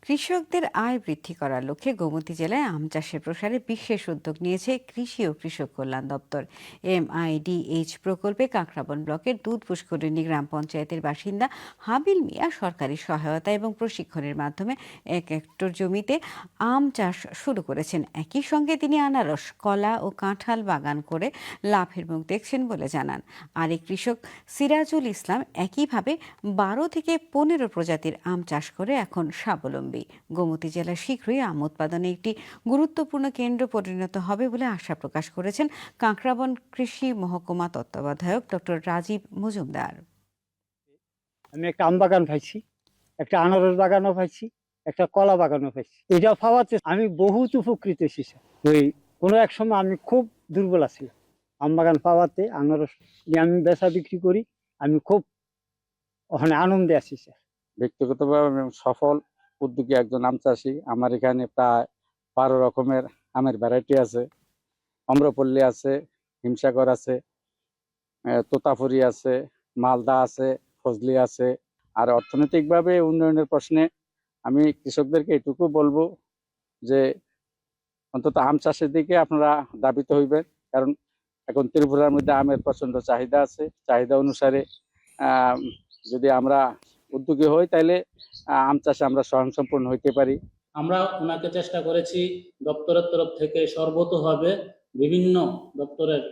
কৃষকদের আয় বৃদ্ধি করার লক্ষ্যে গোমতী জেলায় আম চাষের প্রসারে বিশেষ উদ্যোগ নিয়েছে কৃষি ও কৃষক কল্যাণ দপ্তর। MIDH প্রকল্পে কাঁকড়াবন ব্লকের দুধ পুষ্করিণী গ্রাম পঞ্চায়েতের বাসিন্দা হাবিল মিয়া সরকারি সহায়তা এবং প্রশিক্ষণের মাধ্যমে 1 হেক্টর জমিতে আম চাষ শুরু করেছেন। একই সঙ্গে তিনি আনারস, কলা ও কাঁঠাল বাগান করে লাভের মুখ দেখছেন বলে জানান। আরেক কৃষক সিরাজুল ইসলাম একইভাবে 12 থেকে 15 প্রজাতির আম চাষ করে এখন স্বাবলম্বী। গোমতী জেলা শীঘ্রই আম উৎপাদনে একটি গুরুত্বপূর্ণ কেন্দ্র পরিণত হবে বলে আশা প্রকাশ করেছেন কাঁকড়াবন কৃষি মহকুমা তত্ত্বাবধায়ক ডক্টর রাজীব মজুমদার। আমি একটা আম বাগান পাইছি, একটা আনারস বাগানও পাইছি, একটা কলা বাগানও পাইছি। এটা পাওয়াতে আমি বহুত উপকৃত হয়েছি স্যার। ওই কোনো এক সময় আমি খুব দুর্বল আছিলাম, আম বাগান পাওয়াতে আনারস নিয়ে আমি বেচা বিক্রি করি, আমি খুব ওখানে আনন্দে আছি স্যার। ব্যক্তিগতভাবে আমি সফল উদ্যোগী একজন আম চাষি। আমার এখানে প্রায় 12 রকমের আমের ভ্যারাইটি আছে। আম্রপল্লী আছে, হিমসাগর আছে, তোতাপুরি আছে, মালদা আছে, ফজলি আছে। আর অর্থনৈতিকভাবে উন্নয়নের প্রশ্নে আমি কৃষকদেরকে এটুকু বলবো যে অন্তত আম চাষের দিকে আপনারা ধাবিত হইবেন, কারণ এখন ত্রিপুরার মধ্যে আমের প্রচন্ড চাহিদা আছে। চাহিদা অনুসারে যদি আমরা উদ্যোগী হই তাহলে আম চাষে আমরা স্বয়ংসম্পূর্ণ হইতে পারি। আমরা ওনাকে চেষ্টা করেছি দপ্তরের তরফ থেকে সর্বতোভাবে বিভিন্ন দপ্তরের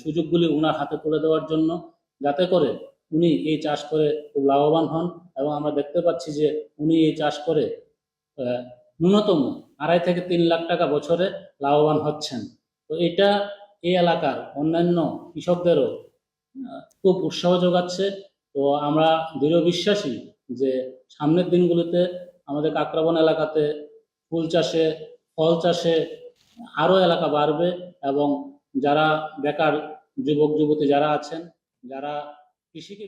সুযোগগুলি ওনার হাতে তুলে দেওয়ার জন্য, যাতে করে উনি এই চাষ করে খুব লাভবান হন। এবং আমরা দেখতে পাচ্ছি যে উনি এই চাষ করে ন্যূনতম 2.5 থেকে 3 লাখ টাকা বছরে লাভবান হচ্ছেন। তো এটা এই এলাকার অন্যান্য কৃষকদেরও খুব উৎসাহ যোগাচ্ছে। তো আমরা দৃঢ় বিশ্বাসী যে সামনের দিনগুলিতে আমাদের কাঁকড়াবন এলাকাতে ফুল চাষে, ফল চাষে আরো এলাকা বাড়বে এবং যারা বেকার যুবক যুবতী যারা আছেন, যারা কৃষিকে